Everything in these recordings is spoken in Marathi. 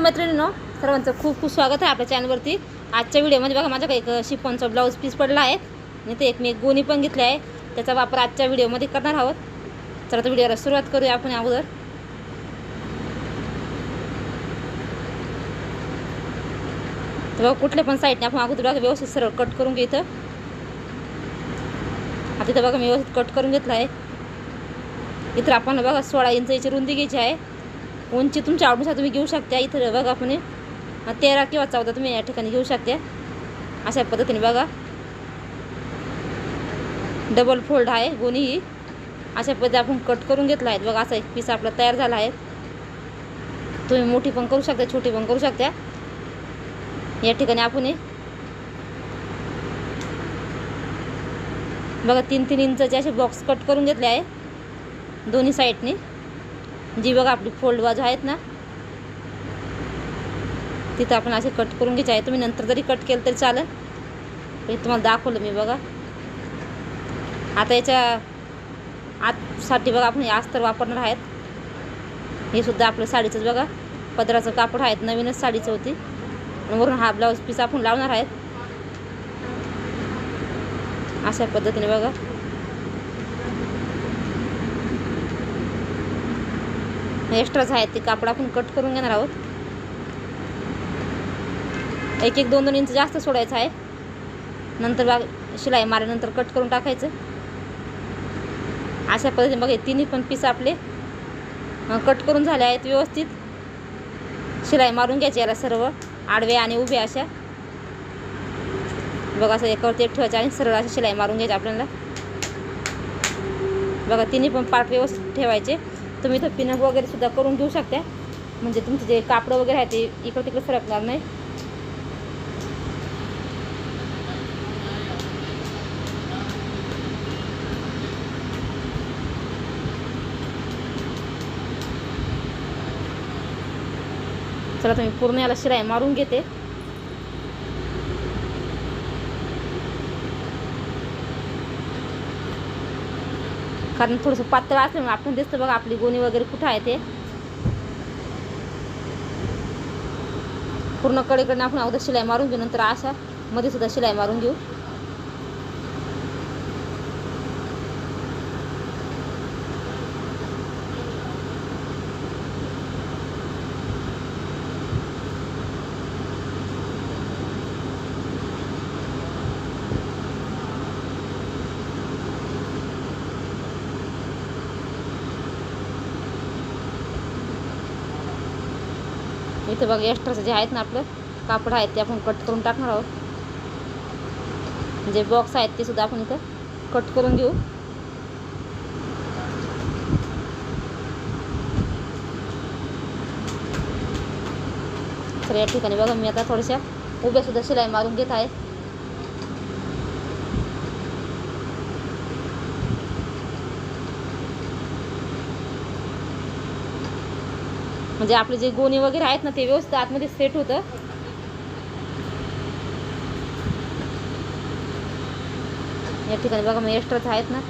मैत्रिणींनो, सर्वांचं खूप खूप स्वागत आहे आपल्या चॅनलवरती. आजच्या व्हिडिओमध्ये बघा माझ्याकडे एक शिफॉनचा ब्लाऊज पीस पडला आहे आणि ते एक मी गोणी पण घेतली आहे. त्याचा वापर आजच्या व्हिडिओमध्ये करणार आहोत. चला तर व्हिडिओला सुरुवात करूया आपण अगोदर. तर बघा कुठल्या पण साईडने आपण अगोदर बघा व्यवस्थित सरळ कट करून घे. इथं आता इथं बघा मी व्यवस्थित कट करून घेतला आहे. इथं आपण बघा 16 इंचाची रुंदी घ्यायची आहे. उंची तुमच्या आवडीनुसार तुम्ही घेऊ शकता. इथं बघा आपण 13 किंवा 14 तुम्ही या ठिकाणी घेऊ शकता. अशा पद्धतीने बघा डबल फोल्ड आहे गोणी ही. अशा पद्धतीने आपण कट करून घेतला आहे. बघा असा एक पीस आपला तयार झाला आहे. तुम्ही मोठी पण करू शकता, छोटी पण करू शकता. या ठिकाणी आपण बघा 3-3 इंचाचे असे बॉक्स कट करून घेतले आहे दोन्ही साईडने. जी बघा आपली फोल्ड बाजू आहेत ना, तिथं आपण असे कट करून घ्यायचे आहे. तुम्ही नंतर जरी कट केलं तरी चालेल, हे तुम्हाला दाखवलं मी. बघा आता याच्या आतसाठी बघा आपण हे अस्तर वापरणार आहेत. हे सुद्धा आपलं साडीचंच बघा पदराचं कापड आहेत, नवीनच साडीचं होती. आणि वरून हा ब्लाऊज पीस आपण लावणार आहेत अशा पद्धतीने. बघा एक्स्ट्राच आहेत ते कापड आपण कट करून घेणार आहोत. 1-1, 2-2 इंच जास्त सोडायचं आहे. नंतर बघा शिलाई मारल्यानंतर कट करून टाकायचं अशा पद्धतीने. बघा तिन्ही पण पीस आपले कट करून झाले आहेत. व्यवस्थित शिलाई मारून घ्यायची याला सर्व आडवे आणि उभे अशा. बघा असं एकावरती एक ठेवायचं आणि सरळ अशी शिलाई मारून घ्यायची आपल्याला. बघा तिन्ही पण पार्ट व्यवस्थित ठेवायचे. तुम्ही इथं पिनअप वगैरे सुद्धा करून घेऊ शकता, म्हणजे तुमचे जे कापड वगैरे आहे ते इकडं तिकडे सरकणार नाही. चला तुम्ही पूर्ण याला शिलाई मारून घेते. कारण थोडंसं पातळ असल्यामुळे आपण दिसतं बघा आपली गोणी वगैरे कुठं आहे ते. पूर्ण कडेकडनं आपण अगोदर शिलाई मारून घेऊ, नंतर अशा मध्ये सुद्धा शिलाई मारून घेऊ. इथं बघा एक्स्ट्राचं जे आहेत ना आपलं कापड आहेत ते आपण कट करून टाकणार आहोत. जे बॉक्स आहेत ते सुद्धा आपण इथं कट करून घेऊ. तर या ठिकाणी बघा मी आता थोड्याशा उभ्या सुद्धा शिलाई मारून घेत आहे. म्हणजे आपले जे गोणी वगैरे आहेत ना ते व्यवस्थित आतमध्ये सेट होतं. या ठिकाणी बघा मग एक्स्ट्राच आहेत ना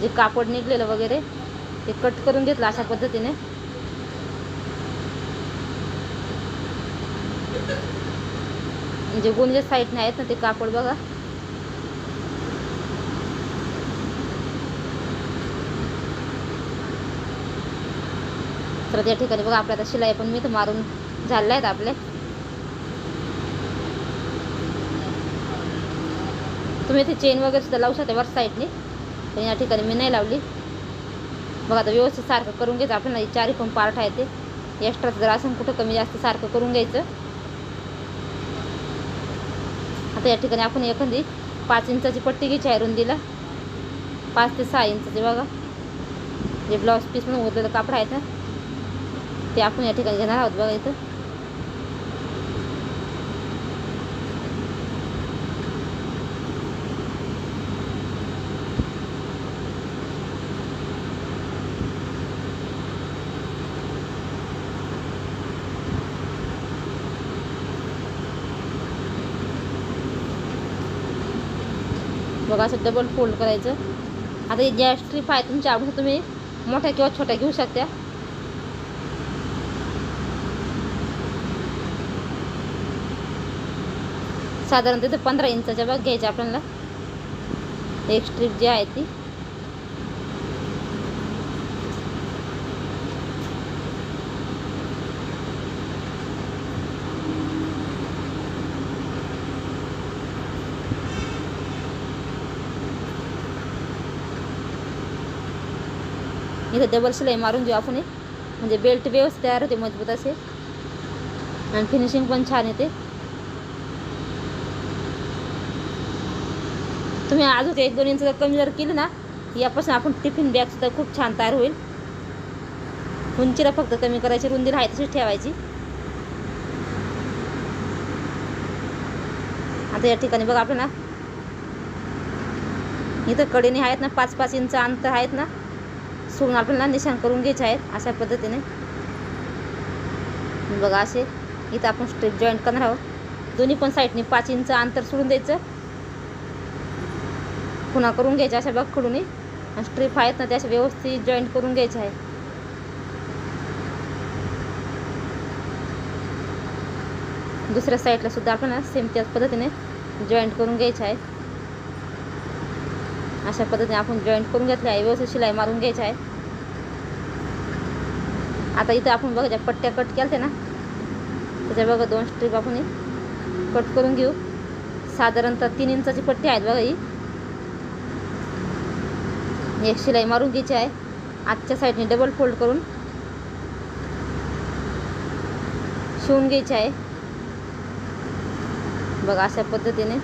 जे कापड निघलेलं वगैरे ते कट करून घेतलं अशा पद्धतीने. जे गोणीच्या साईडने आहेत ना ते कापड बघा तर या ठिकाणी बघा आपल्या आता शिलाई पण मी तर मारून झालेल्या आहेत आपले. तुम्ही इथे चेन वगैरे सुद्धा लावू शकता वर साईडने, पण या ठिकाणी मी नाही लावली. बघा आता व्यवस्थित सारखं करून घ्यायचं आपल्याला. चारी पण पार्ट आहे ते एक्स्ट्राचं जर असं कुठं कमी जास्त सारखं करून घ्यायचं. आता या ठिकाणी आपण एखादी 5 इंचाची पट्टी घ्यायची आहे रुंदीला. 5 ते 6 इंचाचे बघा जे ब्लाऊज पीस म्हणून उरलेलं कापड आहेत ना ते आपण या ठिकाणी घेणार आहोत. बघा इथं बघा असं डबल फोल्ड करायचं. आता ज्या स्ट्रीप आहे तुमच्या आवडीनुसार तुम्ही मोठ्या किंवा छोट्या घेऊ शकता. साधारण तिथे 15 इंचाच्या बघ घ्यायची आपल्याला एक स्ट्रीप जी आहे ती. इथे डबल शिलाई मारून घेऊ आपण, म्हणजे बेल्ट व्यवस्थित तयार होते, मजबूत असे, आणि फिनिशिंग पण छान येते. तुम्ही अजून 1-2 इंच जर कमी जर केली ना, यापासून आपण टिफिन बॅग सुद्धा खूप छान तयार होईल. उंचीला फक्त कमी करायची, रुंदीला आहे तशीच ठेवायची. आता या ठिकाणी बघा आपल्याला इथं कडेने आहेत ना 5-5 इंच अंतर आहेत ना, सोडून आपल्याला निशाण करून घ्यायचे आहेत अशा पद्धतीने. बघा असे इथं आपण स्ट्रीप जॉईंट करणार आहोत. दोन्ही पण साईडने 5 इंच अंतर सोडून द्यायचं, पुन्हा करून घ्यायचे अशा बघ कडून. आणि स्ट्रीप आहेत ना त्या व्यवस्थित जॉईंट करून घ्यायचे आहे. दुसऱ्या साईडला सुद्धा आपल्याला सेम त्याच पद्धतीने जॉईंट करून घ्यायचे आहे. अशा पद्धतीने आपण जॉईंट करून घेतले आहे, व्यवस्थित शिलाई मारून घ्यायची आहे. आता इथं आपण बघा ज्या पट्ट्या कट केल्या ना, त्याच्या बघा 2 स्ट्रीप आपण कट करून घेऊ. साधारणतः 3 इंचाची पट्टी आहेत बघा ही. एक शिलाई मारून घ्यायची आहे. आजच्या साईडने डबल फोल्ड करून शिवून घ्यायची आहे. बघा अशा पद्धतीने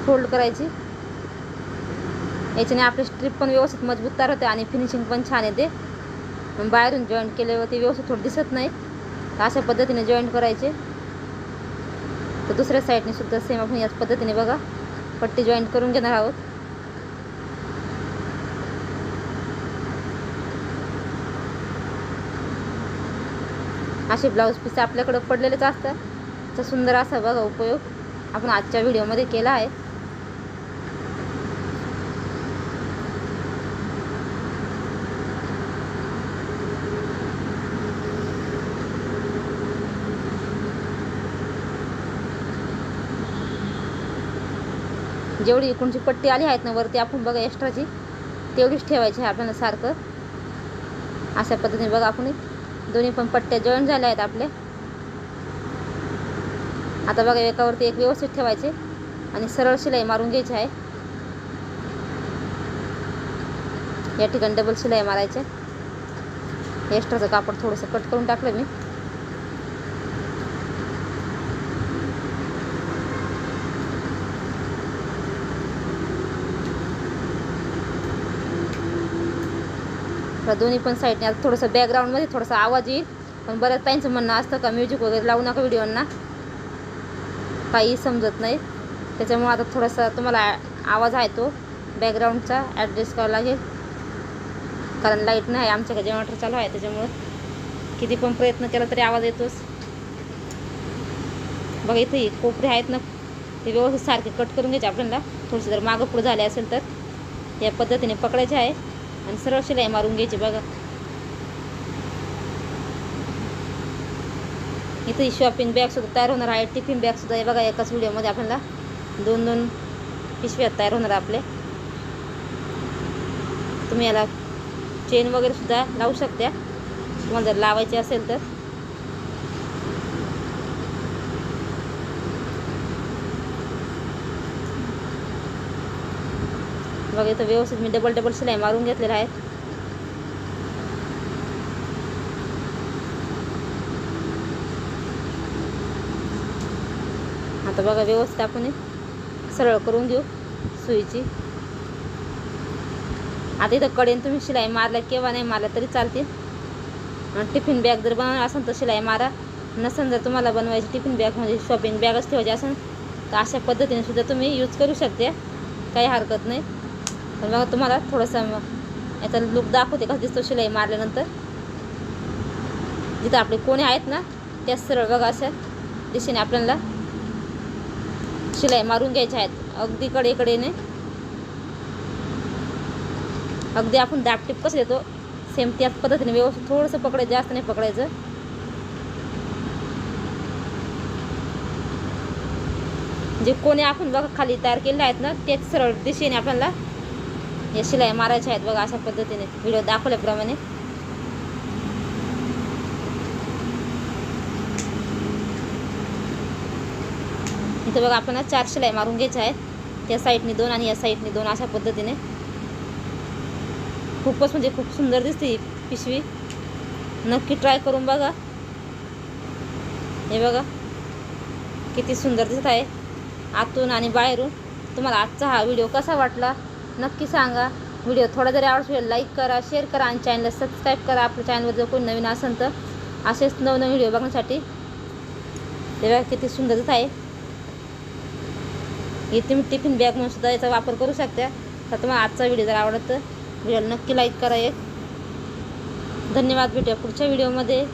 फोल्ड करायची. याच्याने आपली स्ट्रीप पण व्यवस्थित मजबूत तयार होते आणि फिनिशिंग पण छान येते. बाहेरून जॉईंट केल्यावरती व्यवस्थित थोडं दिसत नाही, तर अशा पद्धतीने जॉईंट करायचे. तर दुसऱ्या साईडने सुद्धा सेम आपण याच पद्धतीने बघा पट्टी जॉईंट करून घेणार आहोत. असे ब्लाऊज पीस आपल्याकडे पडलेलेच असतात. तर सुंदर असा बघा उपयोग आपण आजच्या व्हिडिओमध्ये केला आहे. जेवढी इकडची पट्टी आली आहेत ना वरती आपण बघा एक्स्ट्राची, तेवढीच ठेवायची आहे आपल्याला सारखं. अशा पद्धतीने बघा आपण दोन्ही पण पट्ट्या जॉईन झाल्या आहेत आपल्या. आता बघा एकावरती एक व्यवस्थित ठेवायचे आणि सरळ शिलाई मारून घ्यायची आहे. या ठिकाणी डबल शिलाई मारायचे. एक्स्ट्राचं कापड थोडंसं कट करून टाकलं मी. दोन्ही पण साईडने आता थोडंसं बॅकग्राऊंडमध्ये थोडासा आवाज येईल, पण बऱ्याच ताईंचं म्हणणं असतं का म्युझिक वगैरे लावू नका व्हिडिओंना, काही समजत नाही. त्याच्यामुळे आता थोडासा तुम्हाला आवाज आहे तो बॅकग्राऊंडचा ॲडजस्ट करावा लागेल, कारण लाईट नाही आमच्याकडे, जनरेटर चालू आहे, त्याच्यामुळं किती पण प्रयत्न केला तरी आवाज येतोच. बघा इथे कोपरे आहेत ना, ते व्यवस्थित सारखे कट करून घ्यायचे आपल्याला. थोडेसे जर मागं पुढे झाले असेल तर या पद्धतीने पकडायचे आहे आणि सरळ शिलाई मारून घ्यायची. बघा इथे शॉपिंग बॅग सुद्धा तयार होणार आहे, टिफिन बॅग सुद्धा. हे बघा एकाच व्हिडिओमध्ये आपल्याला 2-2 पिशव्या तयार होणार आपले. तुम्ही याला चेन वगैरे सुद्धा लावू शकता तुम्हाला जर लावायची असेल तर. बघा इथं व्यवस्थित मी डबल शिलाई मारून घेतलेला आहे. आता बघा व्यवस्थित आपण सरळ करून घेऊ सुईची. आता इथं कडेन तुम्ही शिलाई मारल्या किंवा नाही मारल्या तरी चालतील. टिफिन बॅग जर बनवणार असेल तर शिलाई मारा, नसेल जर तुम्हाला बनवायची टिफिन बॅग म्हणजे शॉपिंग बॅगच ठेवायची असेल तर अशा पद्धतीने सुद्धा तुम्ही यूज करू शकते, काही हरकत नाही. पण बघा तुम्हाला थोडंसं याचा लुक दाखवते कसा दिसतो शिलाई मारल्यानंतर. जिथं आपले कोणे आहेत ना त्या सरळ बघा अशा दिशेने आपल्याला शिलाई मारून घ्यायच्या आहेत, अगदी कडेकडेने. अगदी आपण दाबटीप कसं देतो सेम त्याच पद्धतीने व्यवस्थित थोडंसं पकडायचं, जास्त नाही पकडायचं. जे कोणी आपण बघा खाली तयार केले आहेत ना, तेच सरळ दिशेने आपल्याला या शिलाई मारायच्या आहेत बघा, अशा पद्धतीने व्हिडिओ दाखवल्याप्रमाणे. इथं बघा आपल्याला 4 शिलाई मारून घ्यायच्या आहेत, त्या साईडने 2 आणि या साईडने 2, अशा पद्धतीने. खूपच म्हणजे खूप सुंदर दिसते ही पिशवी, नक्की ट्राय करून बघा. हे बघा किती सुंदर दिसत आहे आतून आणि बाहेरून. तुम्हाला आजचा हा व्हिडिओ कसा वाटला नक्की सांगा. व्हिडिओ थोडा जरी आवडला लाईक करा, शेअर करा आणि चॅनलला सबस्क्राईब करा. आपल्या चॅनलवर जर कोणी नवीन असेल तर असेच नवनवीन व्हिडिओ बघण्यासाठी. ते बघा किती सुंदर दिसत आहे. हे तुम्ही टिफिन बॅग म्हणून सुद्धा याचा वापर करू शकता. तर तुम्हाला आजचा व्हिडिओ जर आवडत तर व्हिडिओला नक्की लाईक करा एक. धन्यवाद. भेटूया पुढच्या व्हिडिओमध्ये.